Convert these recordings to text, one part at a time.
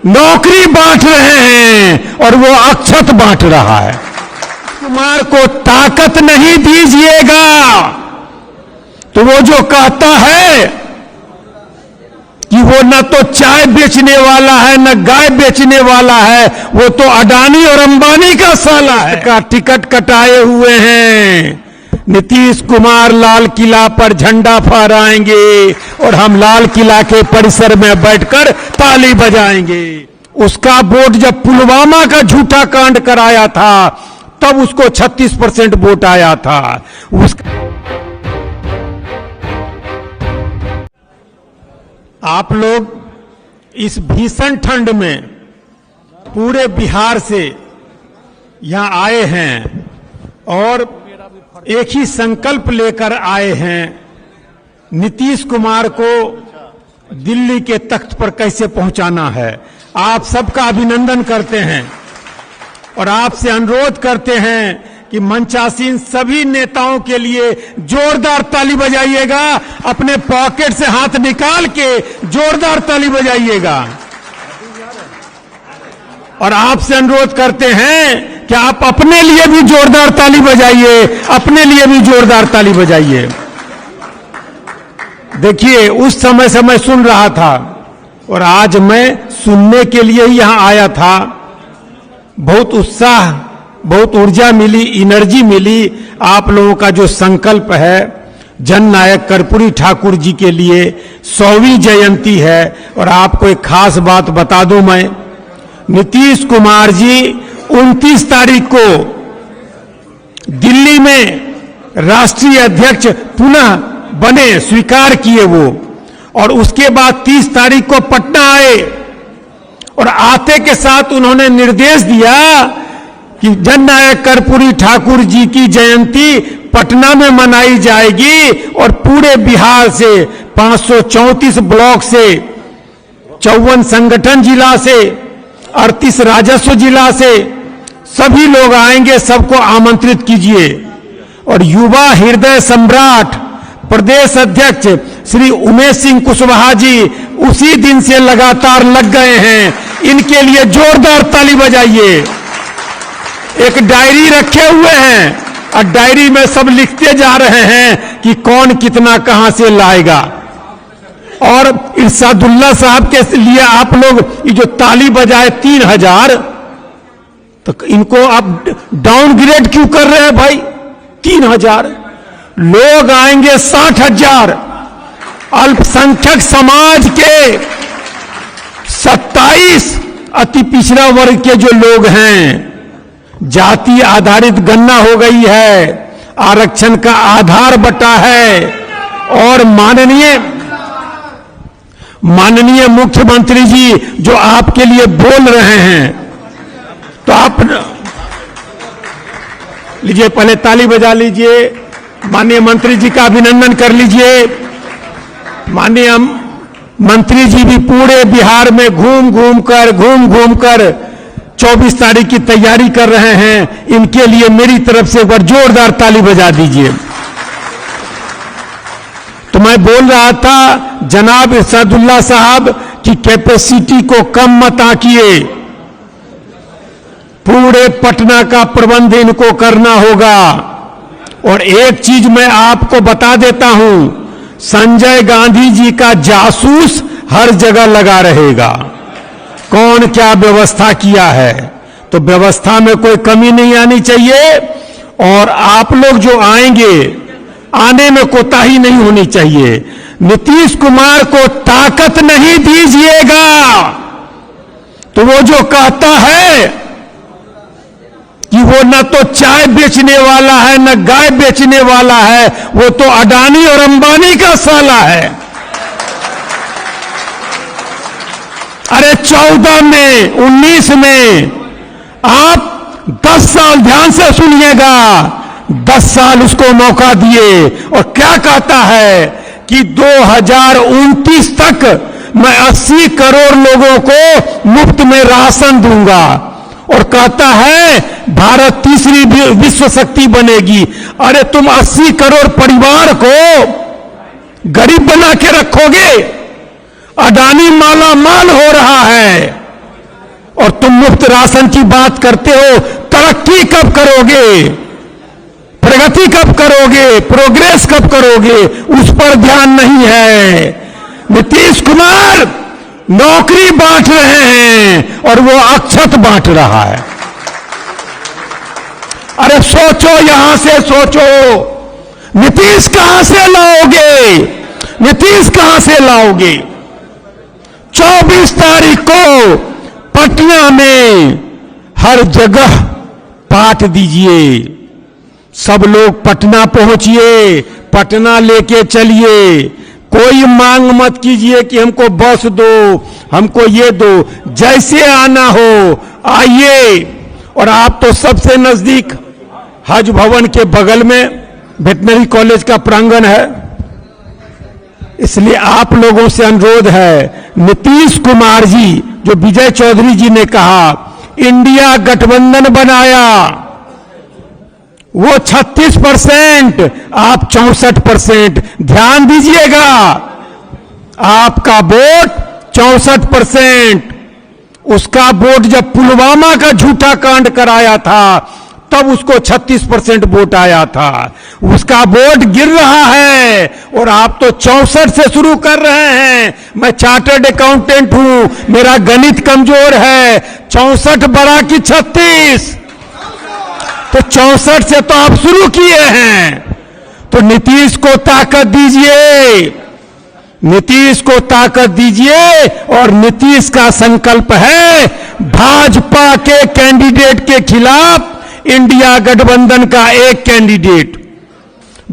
नौकरी बांट रहे हैं और वो अक्षत बांट रहा है। कुमार को ताकत नहीं दीजिएगा तो वो जो कहता है कि वो न तो चाय बेचने वाला है न गाय बेचने वाला है, वो तो अडानी और अंबानी का साला है। का टिकट कटाए हुए हैं। नीतीश कुमार लाल किला पर झंडा फहराएंगे और हम लाल किला के परिसर में बैठकर ताली बजाएंगे। उसका वोट जब पुलवामा का झूठा कांड कराया था तब उसको 36% वोट आया था। आप लोग इस भीषण ठंड में पूरे बिहार से यहां आए हैं और एक ही संकल्प लेकर आए हैं, नीतीश कुमार को दिल्ली के तख्त पर कैसे पहुंचाना है। आप सबका अभिनंदन करते हैं और आपसे अनुरोध करते हैं कि मंचासीन सभी नेताओं के लिए जोरदार ताली बजाइएगा। अपने पॉकेट से हाथ निकाल के जोरदार ताली बजाइएगा। और आपसे अनुरोध करते हैं कि आप अपने लिए भी जोरदार ताली बजाइए, अपने लिए भी जोरदार ताली बजाइए। देखिए, उस समय से मैं सुन रहा था और आज मैं सुनने के लिए ही यहां आया था। बहुत उत्साह, बहुत ऊर्जा मिली, एनर्जी मिली। आप लोगों का जो संकल्प है, जननायक कर्पूरी ठाकुर जी के लिए 100वीं जयंती है। और आपको एक खास बात बता दूं मैं, नीतीश कुमार जी 29 तारीख को दिल्ली में राष्ट्रीय अध्यक्ष पुनः बने, स्वीकार किए वो, और उसके बाद 30 तारीख को पटना आए और आते के साथ उन्होंने निर्देश दिया कि जननायक कर्पूरी ठाकुर जी की जयंती पटना में मनाई जाएगी और पूरे बिहार से 534 ब्लॉक से, 54 संगठन जिला से, 38 राजस्व जिला से सभी लोग आएंगे, सबको आमंत्रित कीजिए। और युवा हृदय सम्राट प्रदेश अध्यक्ष श्री उमेश सिंह कुशवाहा जी उसी दिन से लगातार लग गए हैं। इनके लिए जोरदार ताली बजाइए। एक डायरी रखे हुए हैं और डायरी में सब लिखते जा रहे हैं कि कौन कितना कहां से लाएगा। और इरशादुल्ला साहब के लिए आप लोग ये जो ताली बजाए 3000, तो इनको आप डाउनग्रेड क्यों कर रहे हैं भाई? 3000 लोग आएंगे, 60,000 अल्पसंख्यक समाज के 27 अति पिछड़ा वर्ग के जो लोग हैं, जाति आधारित गणना हो गई है, आरक्षण का आधार बटा है। और माननीय मुख्यमंत्री जी जो आपके लिए बोल रहे हैं, तो आप लीजिए, पहले ताली बजा लीजिए। माननीय मंत्री जी का अभिनंदन कर लीजिए। माननीय मंत्री जी भी पूरे बिहार में घूम घूम कर 24 तारीख की तैयारी कर रहे हैं। इनके लिए मेरी तरफ से एक बार जोरदार ताली बजा दीजिए। तो मैं बोल रहा था जनाब इरशादुल्ला साहब की कैपेसिटी को कम मत आंकिए। पूरे पटना का प्रबंध इनको करना होगा। और एक चीज मैं आपको बता देता हूं, संजय गांधी जी का जासूस हर जगह लगा रहेगा। कौन क्या व्यवस्था किया है, तो व्यवस्था में कोई कमी नहीं आनी चाहिए। और आप लोग जो आएंगे, आने में कोताही नहीं होनी चाहिए। नीतीश कुमार को ताकत नहीं दीजिएगा तो वो जो कहता है कि वो न तो चाय बेचने वाला है न गाय बेचने वाला है, वो तो अडानी और अंबानी का साला है। अरे 14 में, 19 में आप 10 साल, ध्यान से सुनिएगा, 10 साल उसको मौका दिए और क्या कहता है कि 2029 तक मैं 80 करोड़ लोगों को मुफ्त में राशन दूंगा। और कहता है भारत तीसरी विश्व शक्ति बनेगी। अरे तुम 80 करोड़ परिवार को गरीब बना के रखोगे? अडानी माला माल हो रहा है और तुम मुफ्त राशन की बात करते हो। तरक्की कब करोगे, प्रगति कब करोगे, प्रोग्रेस कब करोगे, उस पर ध्यान नहीं है। नीतीश कुमार नौकरी बांट रहे हैं और वो अक्षत बांट रहा है। अरे सोचो, यहां से सोचो, नीतीश कहां से लाओगे, नीतीश कहां से लाओगे। 24 तारीख को पटना में हर जगह पाठ दीजिए, सब लोग पटना पहुंचिए, पटना लेके चलिए। कोई मांग मत कीजिए कि हमको बस दो, हमको ये दो, जैसे आना हो आइए। और आप तो सबसे नजदीक हज भवन के बगल में वेटनरी कॉलेज का प्रांगण है, इसलिए आप लोगों से अनुरोध है, नीतीश कुमार जी, जो विजय चौधरी जी ने कहा इंडिया गठबंधन बनाया, वो 36%, आप 64%। ध्यान दीजिएगा, आपका वोट 64%। उसका वोट जब पुलवामा का झूठा कांड कराया था तब उसको 36% वोट आया था। उसका वोट गिर रहा है और आप तो 64 से शुरू कर रहे हैं। मैं चार्टर्ड अकाउंटेंट हूं, मेरा गणित कमजोर है। 64 बड़ा कि 36, तो 64 से तो आप शुरू किए हैं। तो नीतीश को ताकत दीजिए, नीतीश को ताकत दीजिए। और नीतीश का संकल्प है भाजपा के कैंडिडेट के खिलाफ इंडिया गठबंधन का एक कैंडिडेट,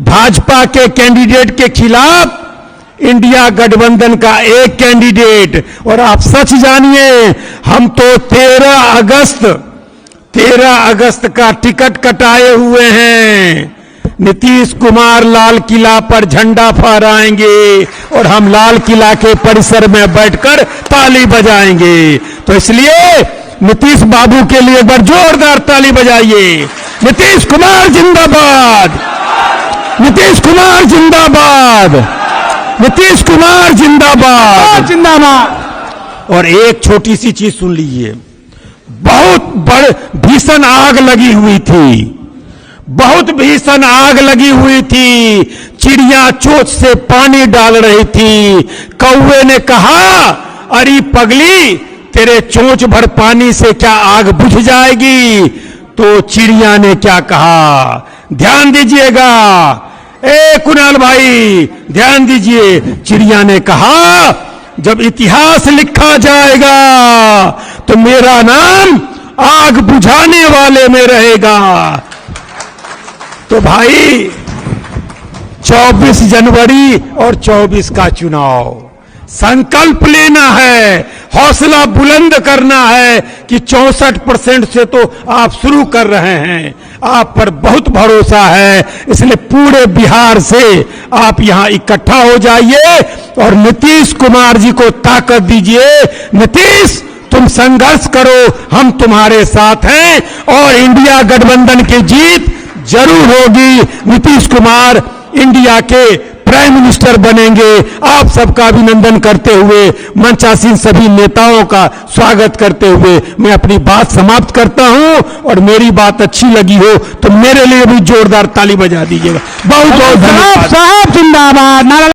भाजपा के कैंडिडेट के खिलाफ इंडिया गठबंधन का एक कैंडिडेट। और आप सच जानिए, हम तो 13 अगस्त का टिकट कटाए हुए हैं। नीतीश कुमार लाल किला पर झंडा फहराएंगे और हम लाल किला के परिसर में बैठकर ताली बजाएंगे। तो इसलिए नीतीश बाबू के लिए एक बार जोरदार ताली बजाइए। नीतीश कुमार जिंदाबाद, नीतीश कुमार जिंदाबाद, नीतीश कुमार जिंदाबाद, जिंदाबाद। और एक छोटी सी चीज सुन लीजिए, बहुत भीषण आग लगी हुई थी, बहुत भीषण आग लगी हुई थी। चिड़िया चोंच से पानी डाल रही थी। कौवे ने कहा, अरे पगली, तेरे चोंच भर पानी से क्या आग बुझ जाएगी। तो चिड़िया ने क्या कहा, ध्यान दीजिएगा, ए कुणाल भाई ध्यान दीजिए। चिड़िया ने कहा, जब इतिहास लिखा जाएगा तो मेरा नाम आग बुझाने वाले में रहेगा। तो भाई 24 जनवरी और 24 का चुनाव, संकल्प लेना है, हौसला बुलंद करना है कि 64% से तो आप शुरू कर रहे हैं। आप पर बहुत भरोसा है, इसलिए पूरे बिहार से आप यहां इकट्ठा हो जाइए और नीतीश कुमार जी को ताकत दीजिए। नीतीश, तुम संघर्ष करो, हम तुम्हारे साथ हैं और इंडिया गठबंधन की जीत जरूर होगी। नीतीश कुमार इंडिया के प्राइम मिनिस्टर बनेंगे। आप सबका अभिनंदन करते हुए, मंचासीन सभी नेताओं का स्वागत करते हुए मैं अपनी बात समाप्त करता हूं। और मेरी बात अच्छी लगी हो तो मेरे लिए भी जोरदार ताली बजा दीजिएगा। बहुत बहुत धन्यवाद। साहब जिंदाबाद।